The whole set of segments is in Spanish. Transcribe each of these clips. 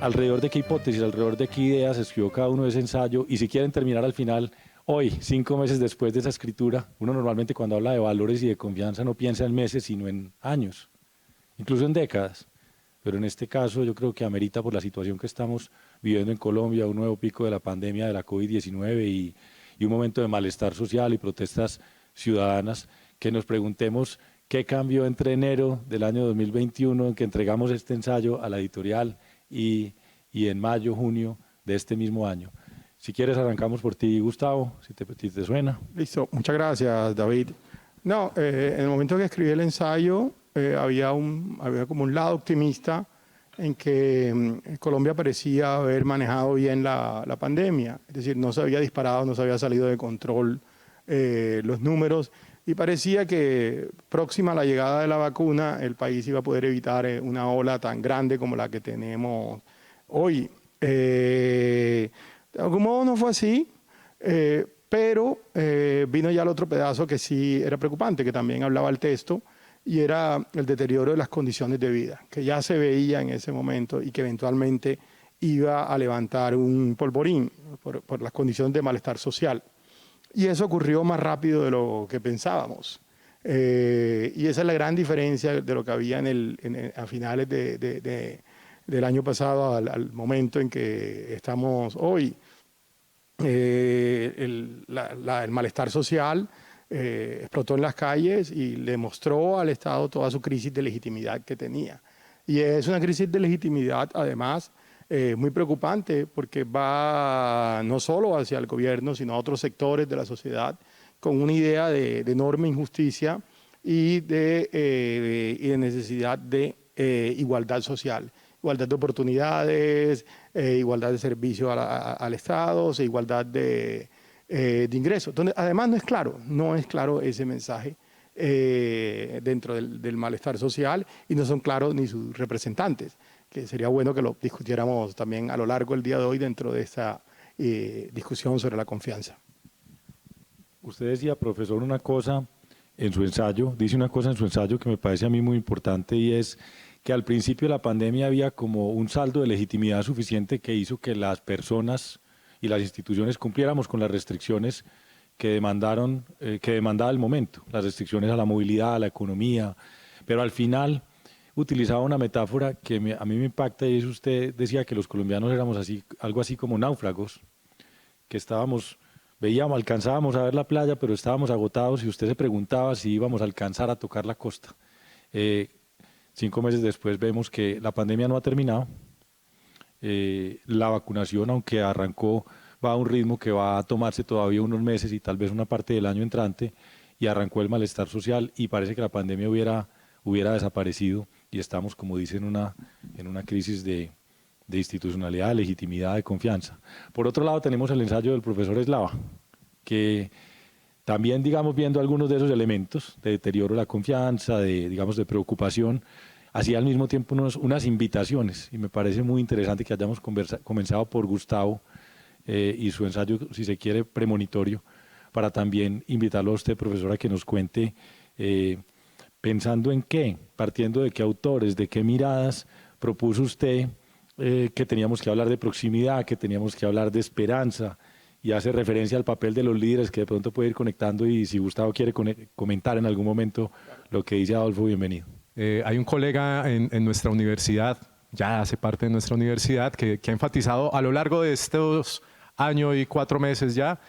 alrededor de qué hipótesis, alrededor de qué ideas escribió cada uno de ese ensayo, y si quieren terminar al final, hoy, 5 meses después de esa escritura. Uno normalmente cuando habla de valores y de confianza no piensa en meses, sino en años, incluso en décadas. Pero en este caso yo creo que amerita, por la situación que estamos viviendo en Colombia, un nuevo pico de la pandemia de la COVID-19 y un momento de malestar social y protestas ciudadanas, que nos preguntemos qué cambió entre enero del año 2021, en que entregamos este ensayo a la editorial, y en mayo, junio de este mismo año. Si quieres arrancamos por ti, Gustavo, si te suena. Listo, muchas gracias, David. No, en el momento que escribí el ensayo había como un lado optimista en que Colombia parecía haber manejado bien la pandemia, es decir, no se había disparado, no se había salido de control los números, y parecía que próxima a la llegada de la vacuna el país iba a poder evitar una ola tan grande como la que tenemos hoy. De algún modo no fue así, pero vino ya el otro pedazo que sí era preocupante, que también hablaba el texto, y era el deterioro de las condiciones de vida, que ya se veía en ese momento y que eventualmente iba a levantar un polvorín por las condiciones de malestar social. Y eso ocurrió más rápido de lo que pensábamos. Y esa es la gran diferencia de lo que había a finales del año pasado al momento en que estamos hoy. El malestar social explotó en las calles y le mostró al Estado toda su crisis de legitimidad que tenía. Y es una crisis de legitimidad, además, muy preocupante, porque va no solo hacia el gobierno, sino a otros sectores de la sociedad, con una idea de enorme injusticia y de necesidad de igualdad social, igualdad de oportunidades, igualdad de servicio al Estado, igualdad de ingresos. Donde además no es claro ese mensaje dentro del malestar social, y no son claros ni sus representantes, que sería bueno que lo discutiéramos también a lo largo del día de hoy dentro de esta discusión sobre la confianza. Usted decía, profesor, una cosa en su ensayo, dice una cosa en su ensayo que me parece a mí muy importante, y es que al principio de la pandemia había como un saldo de legitimidad suficiente que hizo que las personas y las instituciones cumpliéramos con las restricciones que demandaba el momento, las restricciones a la movilidad, a la economía, pero al final utilizaba una metáfora que a mí me impacta, y es: usted decía que los colombianos éramos algo así como náufragos, que alcanzábamos a ver la playa, pero estábamos agotados, y usted se preguntaba si íbamos a alcanzar a tocar la costa. 5 meses después vemos que la pandemia no ha terminado. La vacunación, aunque arrancó, va a un ritmo que va a tomarse todavía unos meses y tal vez una parte del año entrante, y arrancó el malestar social, y parece que la pandemia hubiera desaparecido, y estamos, como dice, en una crisis de institucionalidad, de legitimidad, de confianza. Por otro lado, tenemos el ensayo del profesor Eslava, que también, digamos, viendo algunos de esos elementos de deterioro de la confianza, de preocupación, hacía al mismo tiempo unas invitaciones, y me parece muy interesante que hayamos comenzado por Gustavo y su ensayo, si se quiere, premonitorio, para también invitarlo a usted, profesor, a que nos cuente, pensando en qué, partiendo de qué autores, de qué miradas propuso usted que teníamos que hablar de proximidad, que teníamos que hablar de esperanza, y hace referencia al papel de los líderes, que de pronto puede ir conectando, y si Gustavo quiere comentar en algún momento lo que dice Adolfo, bienvenido. Hay un colega en nuestra universidad, ya hace parte de nuestra universidad, que ha enfatizado a lo largo de estos año y 4 meses ya,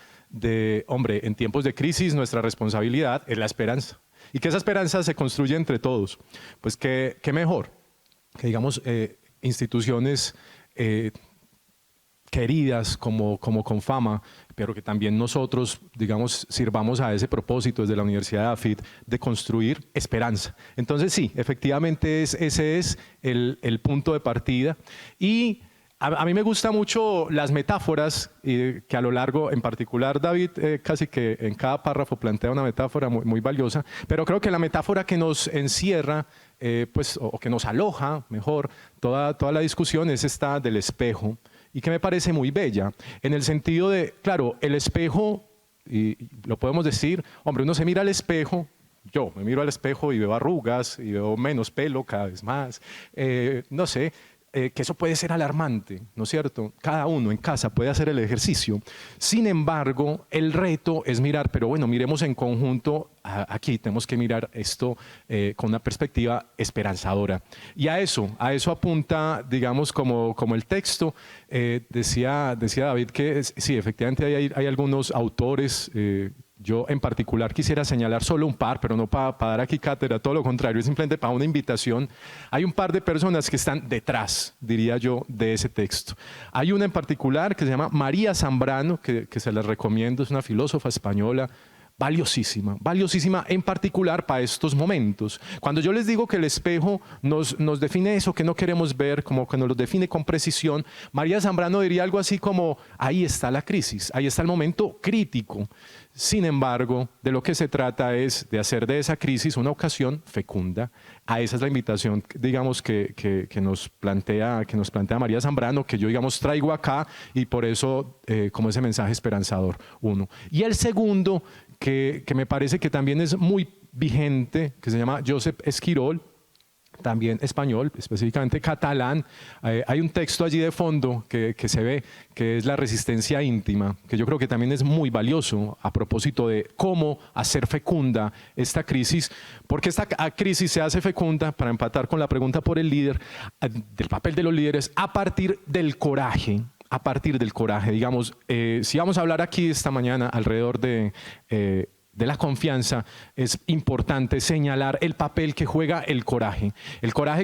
hombre, en tiempos de crisis nuestra responsabilidad es la esperanza, y que esa esperanza se construye entre todos. Pues qué mejor que, digamos, instituciones queridas como Confama, pero que también nosotros, digamos, sirvamos a ese propósito desde la Universidad de AFIT, de construir esperanza. Entonces sí, efectivamente ese es el punto de partida. Y a mí me gustan mucho las metáforas, que a lo largo, en particular David, casi que en cada párrafo plantea una metáfora muy valiosa, pero creo que la metáfora que nos encierra, o que nos aloja, mejor, toda la discusión es esta del espejo, y que me parece muy bella, en el sentido de, claro, el espejo, y lo podemos decir, hombre, uno se mira al espejo, yo me miro al espejo y veo arrugas, y veo menos pelo cada vez más, no sé. que eso puede ser alarmante, ¿no es cierto? Cada uno en casa puede hacer el ejercicio. Sin embargo, el reto es mirar, pero bueno, miremos en conjunto, aquí tenemos que mirar esto con una perspectiva esperanzadora. Y a eso apunta, digamos, como el texto. Decía David que sí, efectivamente hay algunos autores. Yo en particular quisiera señalar solo un par, pero no para dar aquí cátedra, todo lo contrario, es simplemente para una invitación. Hay un par de personas que están detrás, diría yo, de ese texto. Hay una en particular que se llama María Zambrano, que se les recomiendo, es una filósofa española, valiosísima, valiosísima en particular para estos momentos. Cuando yo les digo que el espejo nos define eso que no queremos ver, como que nos lo define con precisión, María Zambrano diría algo así como, ahí está la crisis, ahí está el momento crítico. Sin embargo, de lo que se trata es de hacer de esa crisis una ocasión fecunda. A esa es la invitación, digamos, que nos plantea María Zambrano, que yo, digamos, traigo acá y por eso como ese mensaje esperanzador, uno. Y el segundo, que me parece que también es muy vigente, que se llama Josep Esquirol, también español, específicamente catalán. Hay un texto allí de fondo que se ve, que es la resistencia íntima, que yo creo que también es muy valioso a propósito de cómo hacer fecunda esta crisis, porque esta crisis se hace fecunda, para empatar con la pregunta por el líder, del papel de los líderes, a partir del coraje. A partir del coraje, digamos, si vamos a hablar aquí esta mañana alrededor de la confianza, es importante señalar el papel que juega el coraje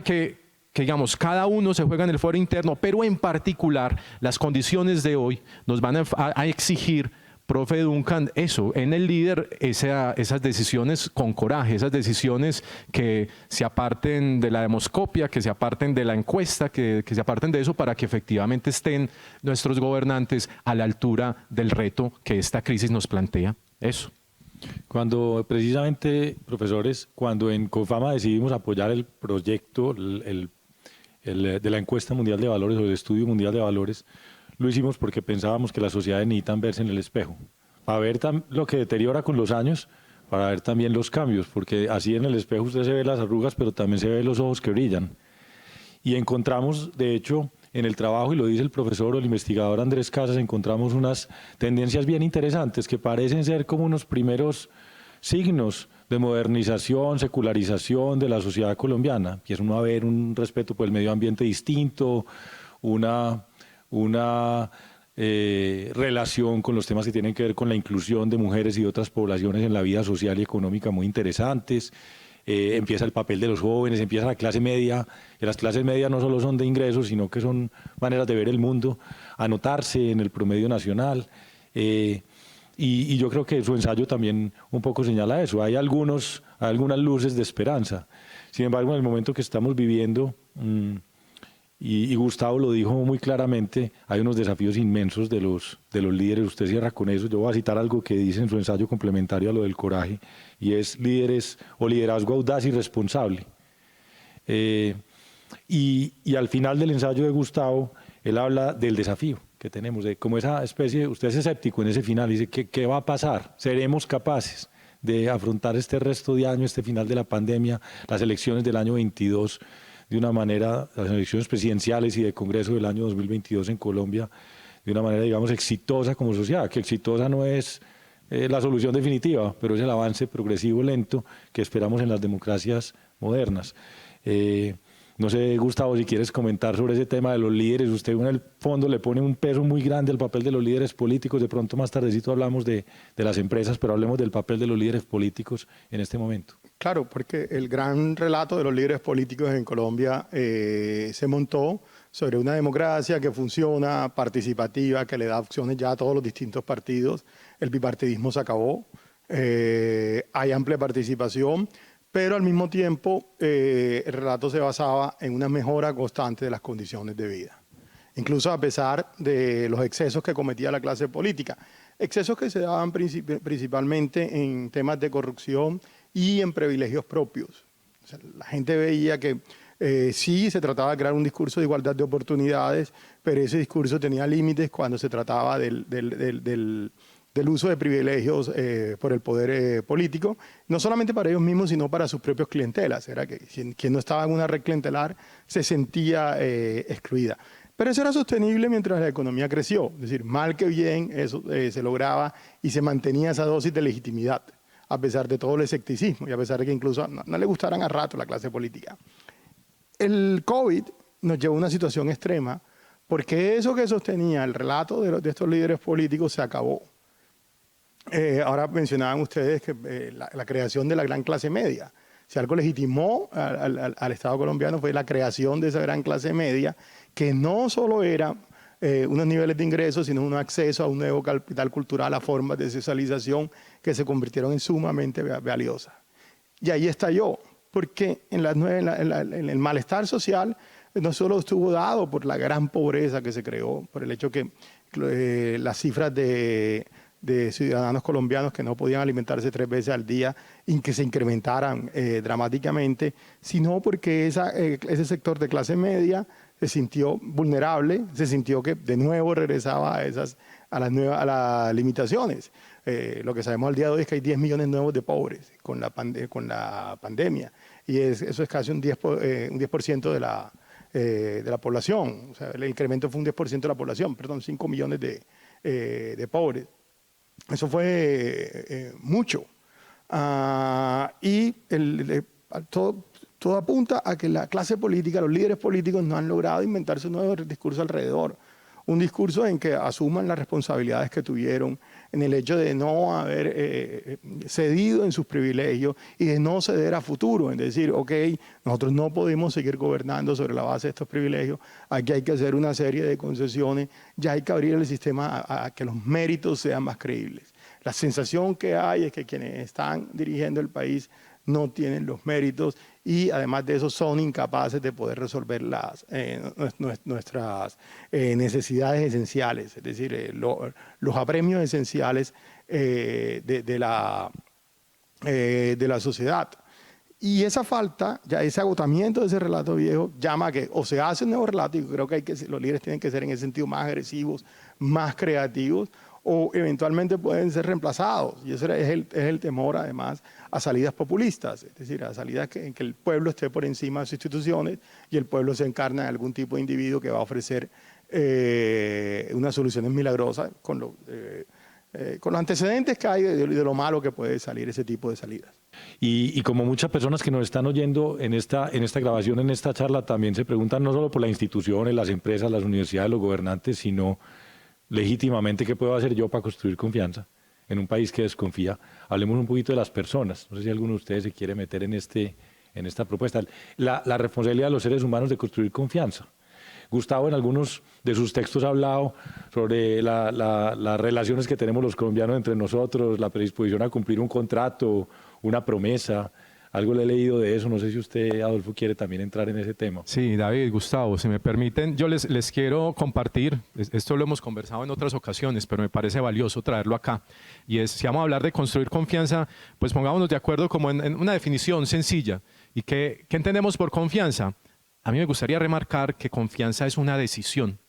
que digamos, cada uno se juega en el foro interno, pero en particular las condiciones de hoy nos van a exigir, profe Duncan, eso, en el líder, esas decisiones con coraje, esas decisiones que se aparten de la demoscopia, que se aparten de la encuesta, que se aparten de eso para que efectivamente estén nuestros gobernantes a la altura del reto que esta crisis nos plantea. Eso. Cuando precisamente, profesores, cuando en Confama decidimos apoyar el proyecto de la encuesta mundial de valores o el estudio mundial de valores, lo hicimos porque pensábamos que las sociedades necesitan verse en el espejo, para ver lo que deteriora con los años, para ver también los cambios, porque así en el espejo usted se ve las arrugas, pero también se ve los ojos que brillan. Y encontramos, de hecho, en el trabajo, y lo dice el profesor o el investigador Andrés Casas, encontramos unas tendencias bien interesantes que parecen ser como unos primeros signos de modernización, secularización de la sociedad colombiana. Empieza uno a ver un respeto por el medio ambiente distinto, una relación con los temas que tienen que ver con la inclusión de mujeres y otras poblaciones en la vida social y económica muy interesantes. Empieza el papel de los jóvenes, empieza la clase media, que las clases medias no solo son de ingresos, sino que son maneras de ver el mundo, anotarse en el promedio nacional. Y yo creo que su ensayo también un poco señala eso. Hay algunas luces de esperanza. Sin embargo, en el momento que estamos viviendo, y Gustavo lo dijo muy claramente, hay unos desafíos inmensos de los líderes. Usted cierra con eso. Yo voy a citar algo que dice en su ensayo complementario a lo del coraje, y es líderes o liderazgo audaz y responsable. Y al final del ensayo de Gustavo, él habla del desafío que tenemos, de como esa especie, usted es escéptico en ese final, dice, ¿qué va a pasar? ¿Seremos capaces de afrontar este resto de año, este final de la pandemia, las elecciones del año 22, de una manera, las elecciones presidenciales y de Congreso del año 2022 en Colombia, de una manera, digamos, exitosa como sociedad? Que exitosa no es la solución definitiva, pero es el avance progresivo lento que esperamos en las democracias modernas. No sé, Gustavo, si quieres comentar sobre ese tema de los líderes. Usted en el fondo le pone un peso muy grande al papel de los líderes políticos. De pronto más tardecito hablamos de las empresas, pero hablemos del papel de los líderes políticos en este momento. Claro, porque el gran relato de los líderes políticos en Colombia se montó sobre una democracia que funciona, participativa, que le da opciones ya a todos los distintos partidos. El bipartidismo se acabó, hay amplia participación, pero al mismo tiempo el relato se basaba en una mejora constante de las condiciones de vida. Incluso a pesar de los excesos que cometía la clase política, excesos que se daban principalmente en temas de corrupción y en privilegios propios. O sea, la gente veía que sí se trataba de crear un discurso de igualdad de oportunidades, pero ese discurso tenía límites cuando se trataba del del uso de privilegios por el poder político, no solamente para ellos mismos, sino para sus propios clientelas. Era que quien no estaba en una red clientelar se sentía excluida. Pero eso era sostenible mientras la economía creció. Es decir, mal que bien, eso se lograba y se mantenía esa dosis de legitimidad, a pesar de todo el escepticismo y a pesar de que incluso no le gustaran a rato la clase política. El COVID nos llevó a una situación extrema porque eso que sostenía el relato de estos líderes políticos se acabó. Ahora mencionaban ustedes que la creación de la gran clase media. Si algo legitimó al Estado colombiano fue la creación de esa gran clase media, que no solo era unos niveles de ingresos, sino un acceso a un nuevo capital cultural, a formas de socialización que se convirtieron en sumamente valiosas. Y ahí estalló, porque en el malestar social no solo estuvo dado por la gran pobreza que se creó, por el hecho que las cifras de ciudadanos colombianos que no podían alimentarse 3 veces al día y que se incrementaran dramáticamente, sino porque ese sector de clase media se sintió vulnerable, se sintió que de nuevo regresaba a las limitaciones. Lo que sabemos al día de hoy es que hay 10 millones nuevos de pobres con la pandemia y eso es casi un 10% de la población. O sea, el incremento fue un 10% de la población, perdón, 5 millones de pobres. Eso fue mucho. Y todo apunta a que la clase política, los líderes políticos no han logrado inventarse un nuevo discurso alrededor. Un discurso en que asuman las responsabilidades que tuvieron, en el hecho de no haber cedido en sus privilegios y de no ceder a futuro, en decir, ok, nosotros no podemos seguir gobernando sobre la base de estos privilegios, aquí hay que hacer una serie de concesiones, ya hay que abrir el sistema a que los méritos sean más creíbles. La sensación que hay es que quienes están dirigiendo el país no tienen los méritos y además de eso son incapaces de poder resolver nuestras necesidades esenciales, es decir, los apremios esenciales de la sociedad. Y esa falta, ya ese agotamiento de ese relato viejo, llama a que o se hace un nuevo relato, y creo que los líderes tienen que ser en ese sentido más agresivos, más creativos, o eventualmente pueden ser reemplazados. Y ese es el temor, además, a salidas populistas, es decir, a salidas en que el pueblo esté por encima de sus instituciones y el pueblo se encarna en algún tipo de individuo que va a ofrecer unas soluciones milagrosas con los antecedentes que hay de lo malo que puede salir ese tipo de salidas. Y como muchas personas que nos están oyendo en esta grabación, en esta charla, también se preguntan no solo por las instituciones, las empresas, las universidades, los gobernantes, sino legítimamente qué puedo hacer yo para construir confianza en un país que desconfía. Hablemos un poquito de las personas. No sé si alguno de ustedes se quiere meter en esta propuesta. La responsabilidad de los seres humanos de construir confianza. Gustavo en algunos de sus textos ha hablado sobre las relaciones que tenemos los colombianos entre nosotros, la predisposición a cumplir un contrato, una promesa. Algo le he leído de eso, no sé si usted, Adolfo, quiere también entrar en ese tema. Sí, David, Gustavo, si me permiten, yo les quiero compartir, esto lo hemos conversado en otras ocasiones, pero me parece valioso traerlo acá, y es, si vamos a hablar de construir confianza, pues pongámonos de acuerdo como en una definición sencilla. ¿Y qué entendemos por confianza? A mí me gustaría remarcar que confianza es una decisión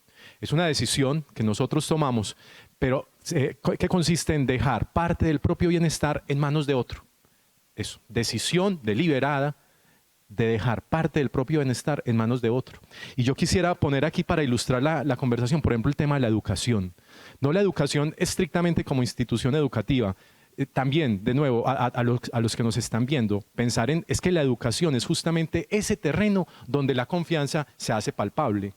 que nosotros tomamos, pero que consiste en dejar parte del propio bienestar en manos de otro. Eso, decisión deliberada de dejar parte del propio bienestar en manos de otro. Y yo quisiera poner aquí para ilustrar la conversación, por ejemplo, el tema de la educación. No la educación estrictamente como institución educativa. También, de nuevo, a los que nos están viendo, pensar es que la educación es justamente ese terreno donde la confianza se hace palpable.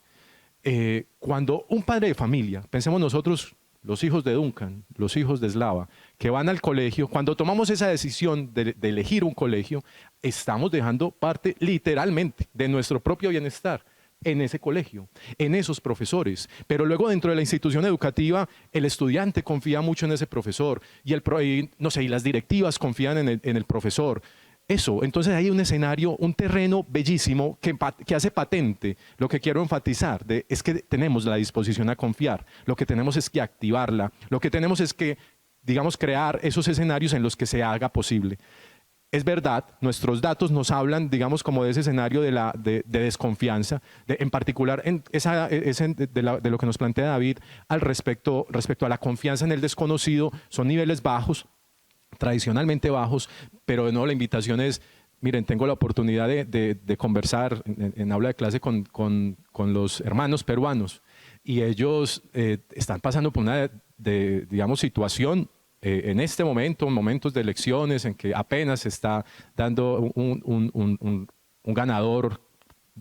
Cuando un padre de familia, pensemos nosotros, los hijos de Duncan, los hijos de Slava, que van al colegio, cuando tomamos esa decisión de elegir un colegio, estamos dejando parte literalmente de nuestro propio bienestar en ese colegio, en esos profesores. Pero luego dentro de la institución educativa, el estudiante confía mucho en ese profesor y las directivas confían en el profesor. Eso, entonces hay un escenario, un terreno bellísimo que hace patente lo que quiero enfatizar, es que tenemos la disposición a confiar, lo que tenemos es que activarla, lo que tenemos es que, digamos, crear esos escenarios en los que se haga posible. es verdad, nuestros datos nos hablan, digamos, como de ese escenario de desconfianza, en particular de lo que nos plantea David respecto a la confianza en el desconocido. Son niveles bajos, tradicionalmente bajos, pero de nuevo la invitación es, miren, tengo la oportunidad de conversar en aula de clase con los hermanos peruanos y ellos están pasando por una, digamos, situación en este momento, momentos de elecciones en que apenas se está dando un ganador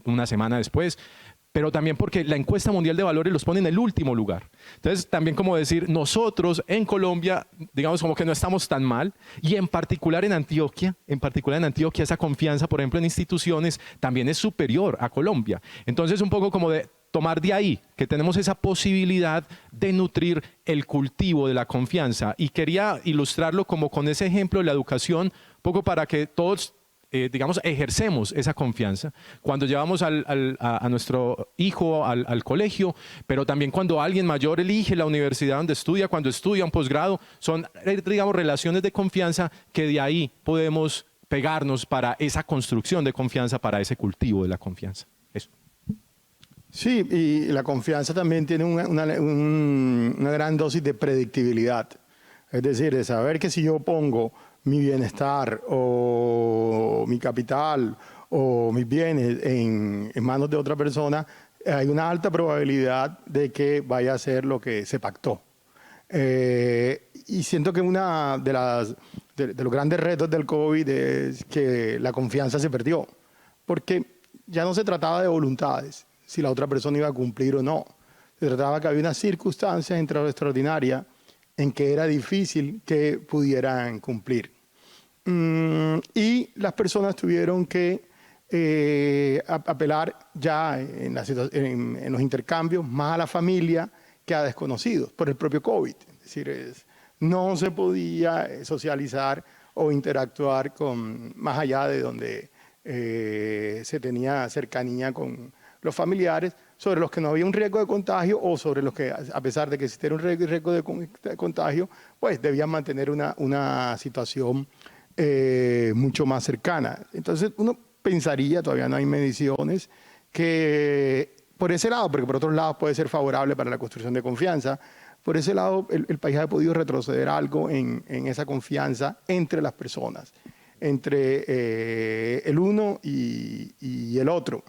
una semana después, pero también porque la encuesta mundial de valores los pone en el último lugar. Entonces, también como decir, nosotros en Colombia, digamos como que no estamos tan mal, y en particular en Antioquia, esa confianza, por ejemplo, en instituciones también es superior a Colombia. Entonces, un poco como de tomar de ahí que tenemos esa posibilidad de nutrir el cultivo de la confianza. Y quería ilustrarlo como con ese ejemplo de la educación, un poco para que todos digamos, ejercemos esa confianza cuando llevamos a nuestro hijo al colegio, pero también cuando alguien mayor elige la universidad donde estudia, cuando estudia un posgrado, son, digamos, relaciones de confianza que de ahí podemos pegarnos para esa construcción de confianza, para ese cultivo de la confianza. Eso. Sí, y la confianza también tiene una gran dosis de predictibilidad. Es decir, de saber que si yo pongo mi bienestar o mi capital o mis bienes en manos de otra persona, hay una alta probabilidad de que vaya a ser lo que se pactó. Y siento que una de los grandes retos del COVID es que la confianza se perdió, porque ya no se trataba de voluntades, si la otra persona iba a cumplir o no. Se trataba que había unas circunstancias extraordinarias en que era difícil que pudieran cumplir. Y las personas tuvieron que apelar ya en los intercambios más a la familia que a desconocidos por el propio COVID. Es decir, no se podía socializar o interactuar más allá de donde se tenía cercanía con los familiares, sobre los que no había un riesgo de contagio o sobre los que, a pesar de que existiera un riesgo de contagio, pues debían mantener una situación mucho más cercana. Entonces uno pensaría, todavía no hay mediciones, que por ese lado, porque por otros lados puede ser favorable para la construcción de confianza, por ese lado el país ha podido retroceder algo en esa confianza entre las personas, entre el uno y el otro.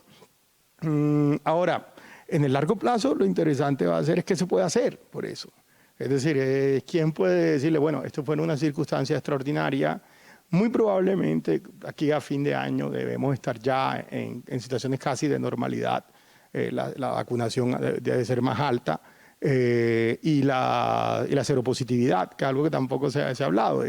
Ahora, en el largo plazo lo interesante va a ser es qué se puede hacer por eso. Es decir, ¿quién puede decirle, bueno, esto fue una circunstancia extraordinaria? Muy probablemente aquí a fin de año debemos estar ya en situaciones casi de normalidad. La vacunación debe ser más alta y la seropositividad, que es algo que tampoco se ha hablado.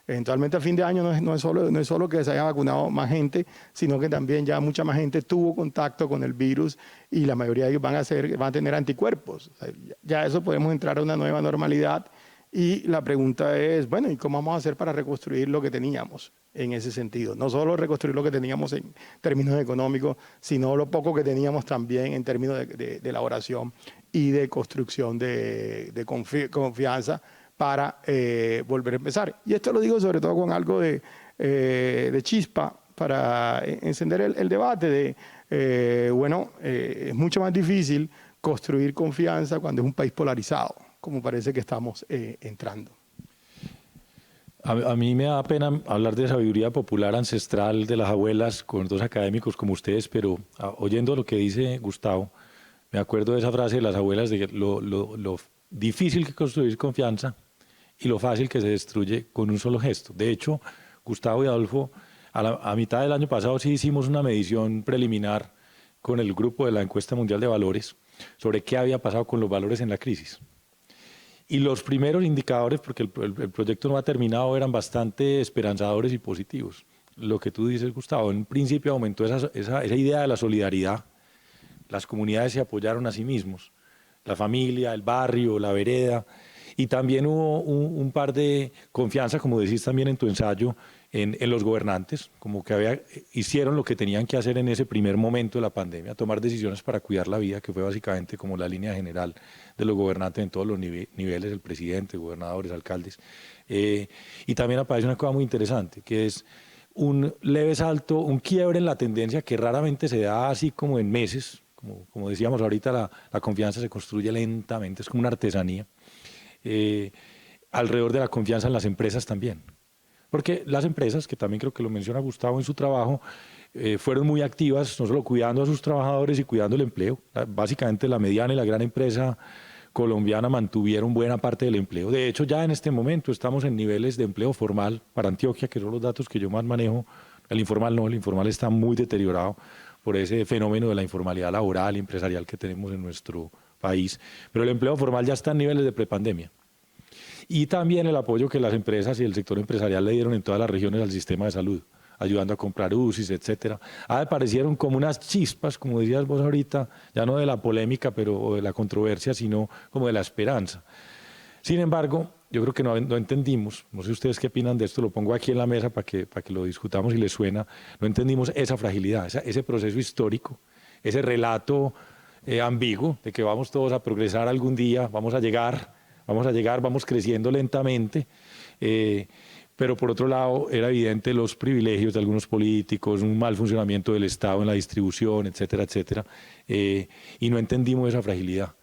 Eventualmente a fin de año no es solo que se haya vacunado más gente, sino que también ya mucha más gente tuvo contacto con el virus y la mayoría de ellos van a tener anticuerpos. O sea, ya eso podemos entrar a una nueva normalidad. Y la pregunta es, bueno, ¿y cómo vamos a hacer para reconstruir lo que teníamos en ese sentido? No solo reconstruir lo que teníamos en términos económicos, sino lo poco que teníamos también en términos de elaboración y de construcción de confianza para volver a empezar. Y esto lo digo sobre todo con algo de chispa para encender el debate es mucho más difícil construir confianza cuando es un país polarizado, como parece que estamos entrando. A mí me da pena hablar de sabiduría popular ancestral de las abuelas con dos académicos como ustedes, pero oyendo lo que dice Gustavo, me acuerdo de esa frase de las abuelas de lo difícil que es construir confianza y lo fácil que se destruye con un solo gesto. De hecho, Gustavo y Adolfo, a mitad del año pasado sí hicimos una medición preliminar con el grupo de la Encuesta Mundial de Valores sobre qué había pasado con los valores en la crisis. Y los primeros indicadores, porque el proyecto no ha terminado, eran bastante esperanzadores y positivos. Lo que tú dices, Gustavo, en un principio aumentó esa idea de la solidaridad. Las comunidades se apoyaron a sí mismos, la familia, el barrio, la vereda, y también hubo un par de confianza, como decís también en tu ensayo, en los gobernantes, como que hicieron lo que tenían que hacer en ese primer momento de la pandemia, tomar decisiones para cuidar la vida, que fue básicamente como la línea general de los gobernantes en todos los niveles, el presidente, gobernadores, alcaldes. Y también aparece una cosa muy interesante, que es un leve salto, un quiebre en la tendencia que raramente se da así como en meses. Como decíamos ahorita, la confianza se construye lentamente, es como una artesanía. Alrededor de la confianza en las empresas también. Porque las empresas, que también creo que lo menciona Gustavo en su trabajo, fueron muy activas, no solo cuidando a sus trabajadores y cuidando el empleo. Básicamente la mediana y la gran empresa colombiana mantuvieron buena parte del empleo. De hecho, ya en este momento estamos en niveles de empleo formal para Antioquia, que son los datos que yo más manejo. El informal no, el informal está muy deteriorado por ese fenómeno de la informalidad laboral y empresarial que tenemos en nuestro país. Pero el empleo formal ya está en niveles de prepandemia. Y también el apoyo que las empresas y el sector empresarial le dieron en todas las regiones al sistema de salud, ayudando a comprar UCIs, etcétera. Aparecieron como unas chispas, como decías vos ahorita, ya no de la polémica o de la controversia, sino como de la esperanza. Sin embargo, yo creo que no entendimos, no sé ustedes qué opinan de esto, lo pongo aquí en la mesa para que lo discutamos y les suena, no entendimos esa fragilidad, ese proceso histórico, ese relato ambiguo de que vamos todos a progresar algún día, vamos a llegar, vamos creciendo lentamente, pero por otro lado era evidente los privilegios de algunos políticos, un mal funcionamiento del Estado en la distribución, etcétera, etcétera, y no entendimos esa fragilidad.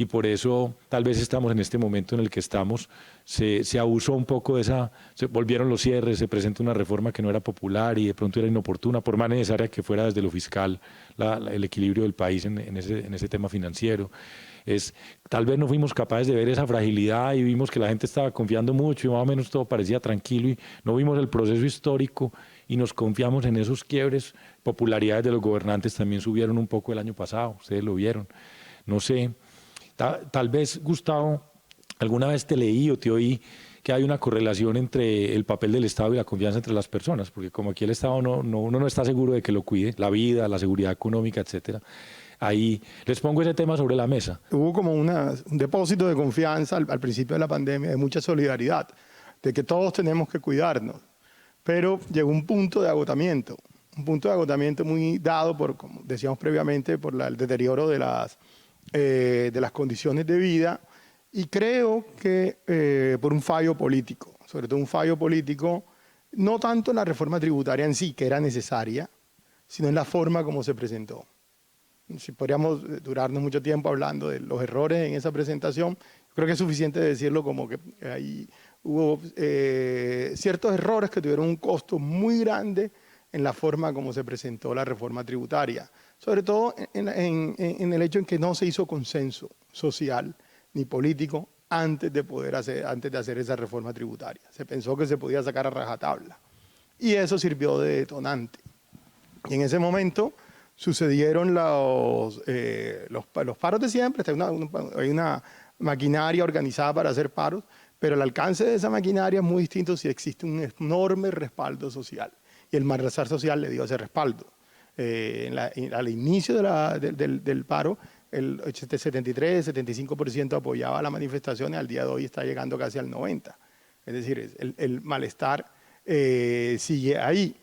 Y por eso tal vez estamos en este momento en el que estamos, se abusó un poco de se volvieron los cierres, se presentó una reforma que no era popular y de pronto era inoportuna, por más necesaria que fuera desde lo fiscal, el equilibrio del país en ese tema financiero. Tal vez no fuimos capaces de ver esa fragilidad y vimos que la gente estaba confiando mucho y más o menos todo parecía tranquilo y no vimos el proceso histórico y nos confiamos en esos quiebres. Popularidades de los gobernantes también subieron un poco el año pasado, ustedes lo vieron. No sé, tal vez, Gustavo, alguna vez te leí o te oí que hay una correlación entre el papel del Estado y la confianza entre las personas, porque como aquí el Estado uno no está seguro de que lo cuide, la vida, la seguridad económica, etcétera. Ahí les pongo ese tema sobre la mesa. Hubo como un depósito de confianza al principio de la pandemia, de mucha solidaridad, de que todos tenemos que cuidarnos. Pero llegó un punto de agotamiento muy dado por, como decíamos previamente, por el deterioro de las condiciones de vida y creo que por un fallo político, sobre todo un fallo político, no tanto en la reforma tributaria en sí, que era necesaria, sino en la forma como se presentó. Si podríamos durarnos mucho tiempo hablando de los errores en esa presentación, creo que es suficiente decirlo como que ahí hubo ciertos errores que tuvieron un costo muy grande en la forma como se presentó la reforma tributaria, sobre todo en el hecho en que no se hizo consenso social ni político antes de hacer esa reforma tributaria. Se pensó que se podía sacar a rajatabla y eso sirvió de detonante. Y en ese momento sucedieron los paros de siempre. Hay una maquinaria organizada para hacer paros, pero el alcance de esa maquinaria es muy distinto si existe un enorme respaldo social. Y el malestar social le dio ese respaldo. Al inicio del paro, el 73-75% apoyaba las manifestaciones, al día de hoy está llegando casi al 90%. Es decir, el malestar sigue ahí.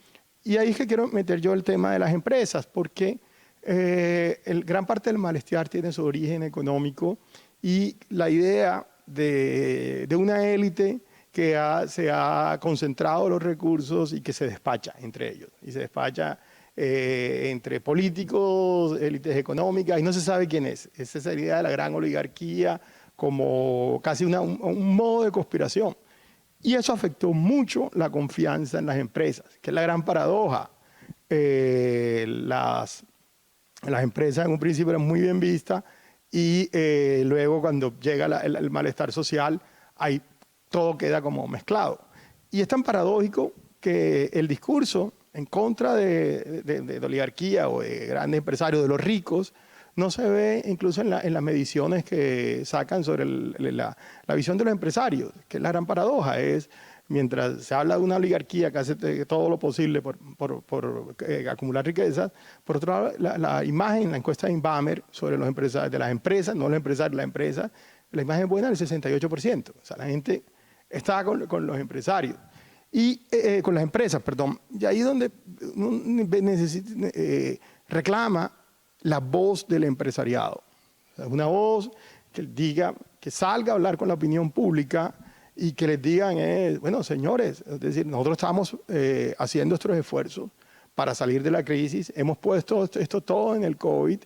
Y ahí es que quiero meter yo el tema de las empresas, porque gran parte del malestar tiene su origen económico y la idea de una élite que se ha concentrado los recursos y que se despacha entre ellos. Y se despacha entre políticos, élites económicas, y no se sabe quién es. Es esa idea de la gran oligarquía como casi un modo de conspiración. Y eso afectó mucho la confianza en las empresas, que es la gran paradoja. Las empresas en un principio eran muy bien vistas y luego cuando llega el malestar social, ahí todo queda como mezclado. Y es tan paradójico que el discurso en contra de oligarquía o de grandes empresarios, de los ricos, no se ve incluso en las mediciones que sacan sobre la visión de los empresarios, que es la gran paradoja. Mientras se habla de una oligarquía que hace todo lo posible por acumular riquezas, por otro lado, la imagen, la encuesta de Inbamer sobre los empresarios, de las empresas, no los empresarios, la empresa, la imagen buena del 68%. O sea, la gente está con los empresarios. Y con las empresas, perdón. Y ahí es donde uno reclama la voz del empresariado. O sea, una voz que salga a hablar con la opinión pública y que les digan, bueno, señores, es decir, nosotros estamos haciendo nuestros esfuerzos para salir de la crisis, hemos puesto esto todo en el COVID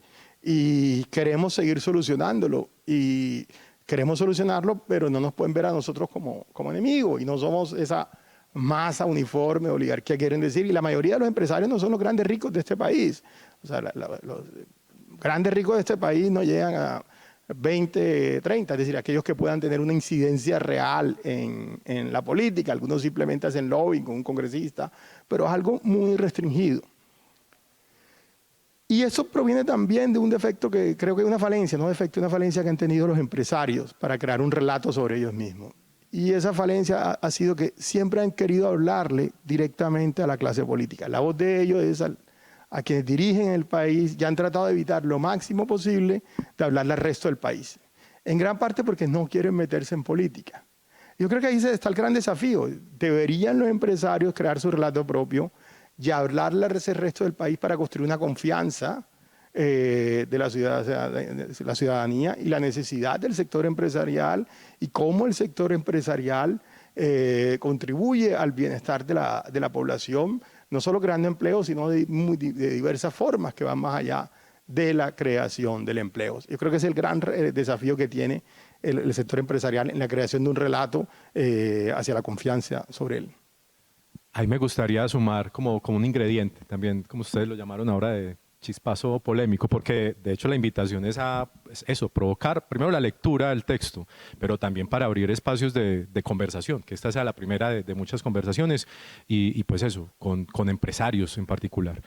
y queremos seguir solucionándolo. Y queremos solucionarlo, pero no nos pueden ver a nosotros como enemigos y no somos esa masa uniforme, oligarquía, quieren decir. Y la mayoría de los empresarios no son los grandes ricos de este país. O sea, los grandes ricos de este país no llegan a 20, 30, es decir, aquellos que puedan tener una incidencia real en la política. Algunos simplemente hacen lobbying con un congresista, pero es algo muy restringido. Y eso proviene también de un defecto que creo que es una falencia, no defecto, una falencia que han tenido los empresarios para crear un relato sobre ellos mismos. Y esa falencia ha sido que siempre han querido hablarle directamente a la clase política. La voz de ellos es a quienes dirigen el país, ya han tratado de evitar lo máximo posible de hablarle al resto del país. En gran parte porque no quieren meterse en política. Yo creo que ahí está el gran desafío. Deberían los empresarios crear su relato propio y hablarle a ese resto del país para construir una confianza de la ciudadanía y la necesidad del sector empresarial y cómo el sector empresarial contribuye al bienestar de la población, no solo creando empleo, sino de diversas formas que van más allá de la creación del empleo. Yo creo que es el gran desafío que tiene el sector empresarial en la creación de un relato hacia la confianza sobre él. Ahí me gustaría sumar como un ingrediente también, como ustedes lo llamaron ahora, de chispazo polémico, porque de hecho la invitación es a eso, provocar primero la lectura del texto, pero también para abrir espacios de conversación, que esta sea la primera de muchas conversaciones y pues eso, con empresarios en particular.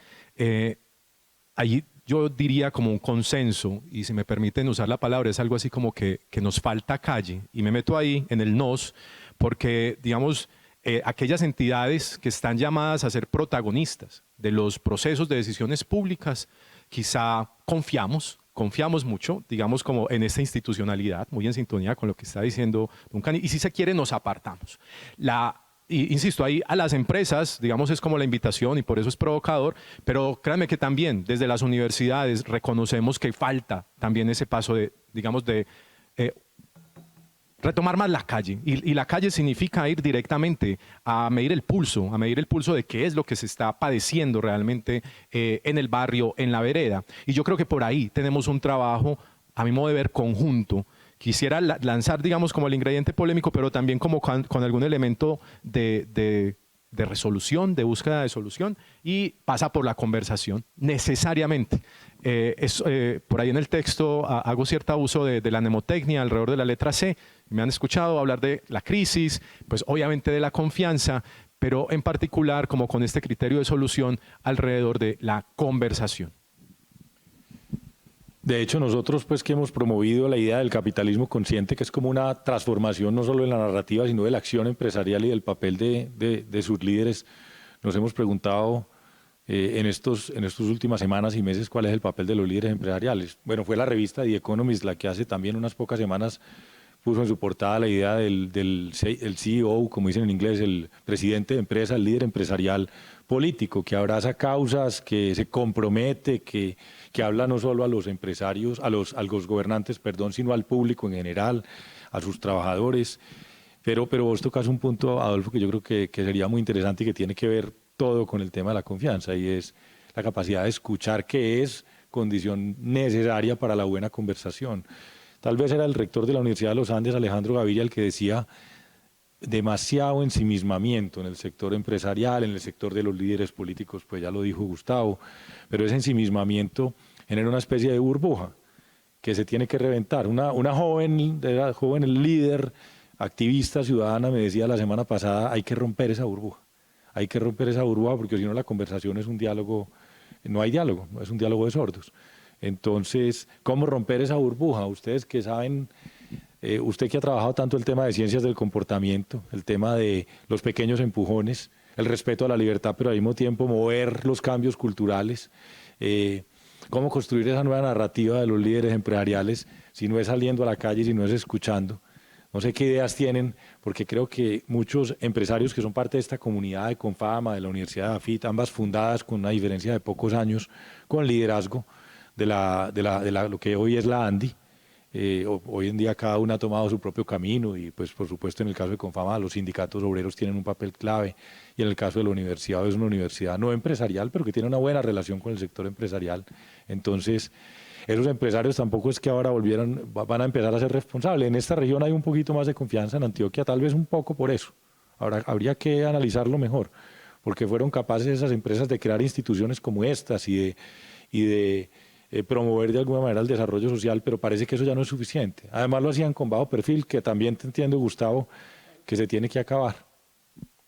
Allí yo diría como un consenso, y si me permiten usar la palabra, es algo así como que nos falta calle, y me meto ahí en el nos, porque digamos, aquellas entidades que están llamadas a ser protagonistas de los procesos de decisiones públicas, quizá confiamos mucho, digamos como en esta institucionalidad, muy en sintonía con lo que está diciendo Duncan, y si se quiere nos apartamos. Insisto, ahí a las empresas, digamos, es como la invitación y por eso es provocador, pero créanme que también desde las universidades reconocemos que falta también ese paso de, digamos, de retomar más la calle, y la calle significa ir directamente a medir el pulso de qué es lo que se está padeciendo realmente en el barrio, en la vereda. Y yo creo que por ahí tenemos un trabajo, a mi modo de ver, conjunto. Quisiera lanzar, digamos, como el ingrediente polémico, pero también como con algún elemento de resolución, de búsqueda de solución, y pasa por la conversación, necesariamente. Por ahí en el texto hago cierto uso de la mnemotecnia alrededor de la letra C. Me han escuchado hablar de la crisis, pues obviamente de la confianza, pero en particular como con este criterio de solución alrededor de la conversación. De hecho, nosotros pues que hemos promovido la idea del capitalismo consciente, que es como una transformación no solo de la narrativa, sino de la acción empresarial y del papel de sus líderes, nos hemos preguntado en estas últimas semanas y meses cuál es el papel de los líderes empresariales. Bueno, fue la revista The Economist la que hace también unas pocas semanas puso en su portada la idea del CEO, como dicen en inglés, el presidente de empresa, el líder empresarial político, que abraza causas, que se compromete, que habla no solo a los empresarios, a los gobernantes, perdón, sino al público en general, a sus trabajadores. Pero vos tocas un punto, Adolfo, que yo creo que sería muy interesante y que tiene que ver todo con el tema de la confianza, y es la capacidad de escuchar, que es condición necesaria para la buena conversación. Tal vez era el rector de la Universidad de los Andes, Alejandro Gaviria, el que decía demasiado ensimismamiento en el sector empresarial, en el sector de los líderes políticos, pues ya lo dijo Gustavo, pero ese ensimismamiento genera una especie de burbuja que se tiene que reventar. Una joven líder, activista, ciudadana, me decía la semana pasada, hay que romper esa burbuja. Hay que romper esa burbuja porque si no la conversación es un diálogo, no hay diálogo, es un diálogo de sordos. Entonces, ¿cómo romper esa burbuja? Ustedes que saben, usted que ha trabajado tanto el tema de ciencias del comportamiento, el tema de los pequeños empujones, el respeto a la libertad, pero al mismo tiempo mover los cambios culturales, ¿cómo construir esa nueva narrativa de los líderes empresariales si no es saliendo a la calle, si no es escuchando? No sé qué ideas tienen, porque creo que muchos empresarios que son parte de esta comunidad de Confama, de la Universidad de AFIT, ambas fundadas con una diferencia de pocos años, con liderazgo de lo que hoy es la ANDI, Hoy en día cada una ha tomado su propio camino y pues por supuesto en el caso de Confama los sindicatos obreros tienen un papel clave y en el caso de la universidad es una universidad no empresarial pero que tiene una buena relación con el sector empresarial. Entonces esos empresarios tampoco es que ahora van a empezar a ser responsables. En esta región hay un poquito más de confianza, en Antioquia tal vez un poco por eso. Ahora habría que analizarlo mejor porque fueron capaces esas empresas de crear instituciones como estas y de promover de alguna manera el desarrollo social, pero parece que eso ya no es suficiente. Además lo hacían con bajo perfil, que también te entiendo, Gustavo, que se tiene que acabar.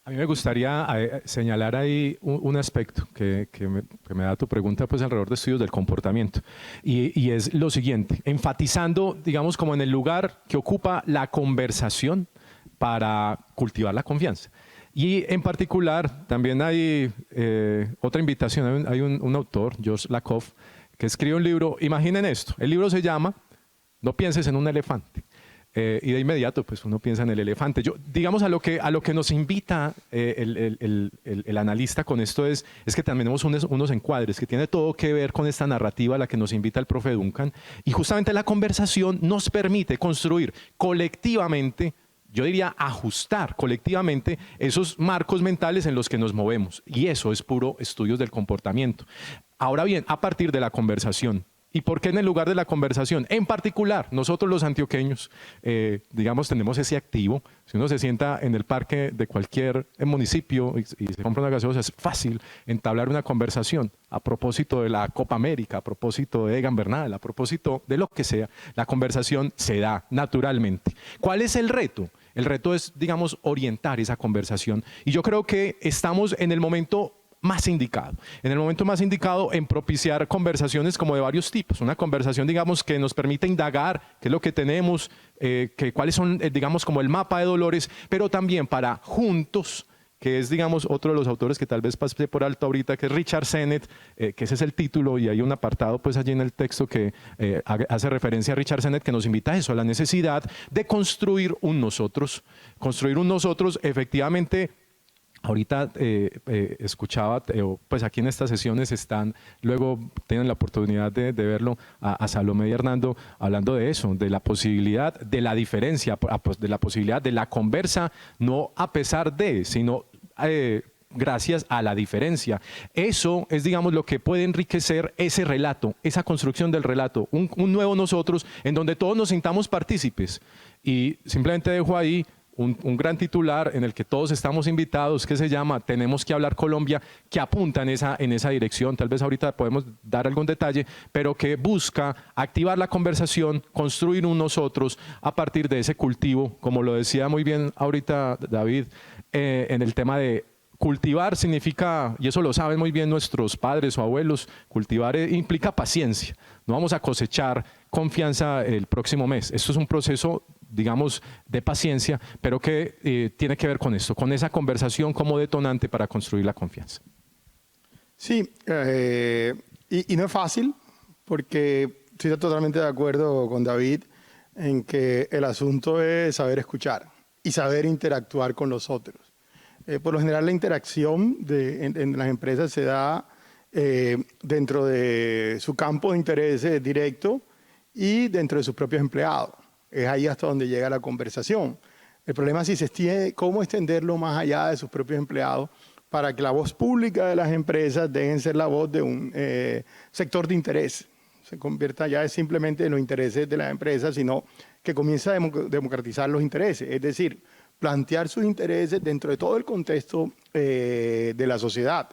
A mí me gustaría señalar ahí un aspecto que me da tu pregunta pues alrededor de estudios del comportamiento y es lo siguiente, enfatizando digamos como en el lugar que ocupa la conversación para cultivar la confianza. Y en particular también hay otra invitación, hay un autor, Josh Lakoff, que escribe un libro, imaginen esto, el libro se llama No pienses en un elefante. Y de inmediato pues uno piensa en el elefante. Digamos a lo que nos invita el analista con esto es que también tenemos unos encuadres que tiene todo que ver con esta narrativa a la que nos invita el profe Duncan y justamente la conversación nos permite construir colectivamente, yo diría ajustar colectivamente esos marcos mentales en los que nos movemos y eso es puro estudios del comportamiento. Ahora bien, a partir de la conversación. ¿Y por qué en el lugar de la conversación? En particular, nosotros los antioqueños, digamos, tenemos ese activo. Si uno se sienta en el parque de cualquier municipio y se compra una gaseosa, es fácil entablar una conversación a propósito de la Copa América, a propósito de Egan Bernal, a propósito de lo que sea. La conversación se da naturalmente. ¿Cuál es el reto? El reto es, digamos, orientar esa conversación. Y yo creo que estamos en el momento más indicado, en propiciar conversaciones como de varios tipos, una conversación digamos que nos permite indagar qué es lo que tenemos, cuáles son digamos como el mapa de dolores, pero también para juntos, que es digamos otro de los autores que tal vez pasé por alto ahorita, que es Richard Sennett, que ese es el título y hay un apartado pues allí en el texto que hace referencia a Richard Sennett que nos invita a eso, a la necesidad de construir un nosotros efectivamente. Ahorita escuchaba, pues aquí en estas sesiones luego tienen la oportunidad de verlo a Salomé y Hernando hablando de eso, de la posibilidad, de la diferencia, de la posibilidad de la conversa, no a pesar de, sino gracias a la diferencia. Eso es, digamos, lo que puede enriquecer ese relato, esa construcción del relato, un nuevo nosotros en donde todos nos sintamos partícipes. Y simplemente dejo ahí un gran titular en el que todos estamos invitados que se llama Tenemos que hablar Colombia, que apunta en esa dirección, tal vez ahorita podemos dar algún detalle, pero que busca activar la conversación, construir un nosotros a partir de ese cultivo, como lo decía muy bien ahorita David, en el tema de cultivar significa, y eso lo saben muy bien nuestros padres o abuelos, cultivar implica paciencia. No vamos a cosechar confianza el próximo mes. Esto es un proceso, digamos, de paciencia, pero que tiene que ver con esto, con esa conversación como detonante para construir la confianza. Sí, y no es fácil, porque estoy totalmente de acuerdo con David en que el asunto es saber escuchar y saber interactuar con los otros. Por lo general la interacción en las empresas se da dentro de su campo de interés directo y dentro de sus propios empleados. Es ahí hasta donde llega la conversación. El problema es si se extiende, cómo extenderlo más allá de sus propios empleados para que la voz pública de las empresas deje de ser la voz de un sector de interés. Se convierta ya simplemente en los intereses de las empresas, sino que comienza a democratizar los intereses. Es decir, plantear sus intereses dentro de todo el contexto de la sociedad.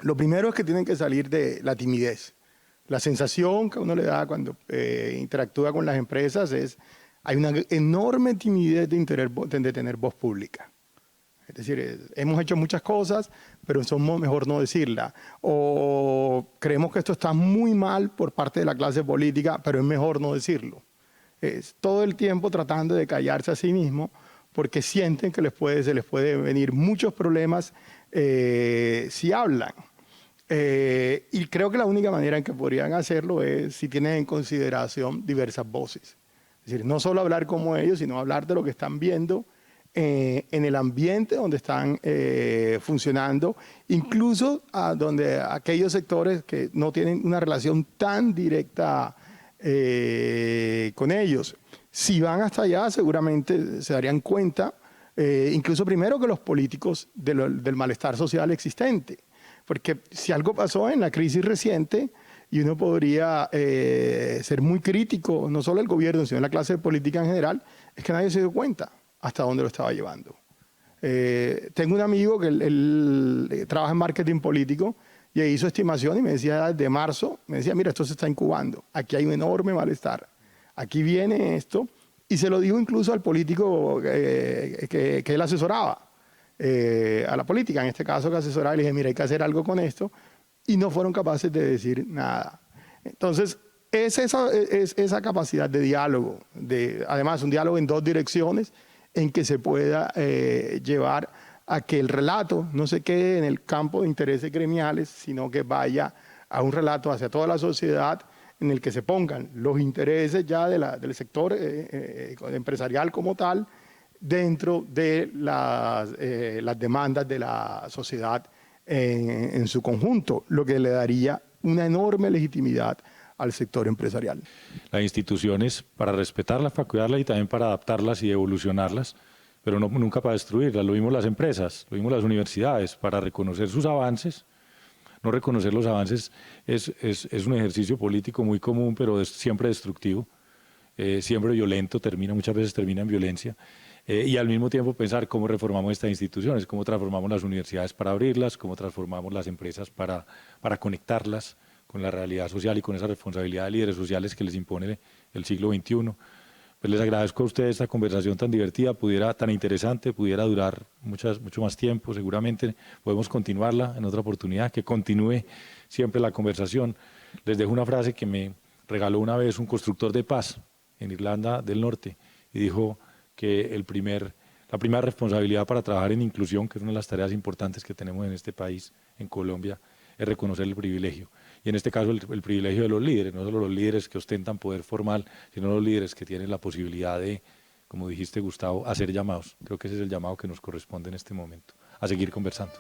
Lo primero es que tienen que salir de la timidez. La sensación que uno le da cuando interactúa con las empresas es hay una enorme timidez de tener voz pública. Es decir, hemos hecho muchas cosas, pero somos mejor no decirla. O creemos que esto está muy mal por parte de la clase política, pero es mejor no decirlo. Es todo el tiempo tratando de callarse a sí mismo porque sienten que se les puede venir muchos problemas si hablan. Y creo que la única manera en que podrían hacerlo es si tienen en consideración diversas voces. Es decir, no solo hablar como ellos, sino hablar de lo que están viendo en el ambiente donde están funcionando, incluso donde aquellos sectores que no tienen una relación tan directa con ellos. Si van hasta allá, seguramente se darían cuenta, incluso primero que los políticos, del malestar social existente. Porque si algo pasó en la crisis reciente, y uno podría ser muy crítico, no solo el gobierno, sino la clase política en general, es que nadie se dio cuenta hasta dónde lo estaba llevando. Tengo un amigo que él trabaja en marketing político y hizo estimación y me decía desde marzo, me decía, mira, esto se está incubando, aquí hay un enorme malestar, aquí viene esto, y se lo dijo incluso al político que él asesoraba, a la política, en este caso que asesoraba, y le dije, mira, hay que hacer algo con esto, y no fueron capaces de decir nada. Entonces, es esa capacidad de diálogo, además un diálogo en dos direcciones, en que se pueda llevar a que el relato no se quede en el campo de intereses gremiales, sino que vaya a un relato hacia toda la sociedad en el que se pongan los intereses ya del sector empresarial como tal dentro de las demandas de la sociedad en su conjunto, lo que le daría una enorme legitimidad al sector empresarial. Las instituciones para respetarlas, para cuidarlas y también para adaptarlas y evolucionarlas, pero nunca para destruirlas. Lo mismo las empresas, lo mismo las universidades, para reconocer sus avances. No reconocer los avances es un ejercicio político muy común, pero es siempre destructivo, siempre violento, muchas veces termina en violencia. Y al mismo tiempo pensar cómo reformamos estas instituciones, cómo transformamos las universidades para abrirlas, cómo transformamos las empresas para conectarlas con la realidad social y con esa responsabilidad de líderes sociales que les impone el siglo XXI. Pues les agradezco a ustedes esta conversación tan divertida, tan interesante, pudiera durar mucho más tiempo, seguramente podemos continuarla en otra oportunidad, que continúe siempre la conversación. Les dejo una frase que me regaló una vez un constructor de paz en Irlanda del Norte y dijo que la primera responsabilidad para trabajar en inclusión, que es una de las tareas importantes que tenemos en este país, en Colombia, es reconocer el privilegio. Y en este caso el privilegio de los líderes, no solo los líderes que ostentan poder formal, sino los líderes que tienen la posibilidad de, como dijiste Gustavo, hacer llamados. Creo que ese es el llamado que nos corresponde en este momento, a seguir conversando.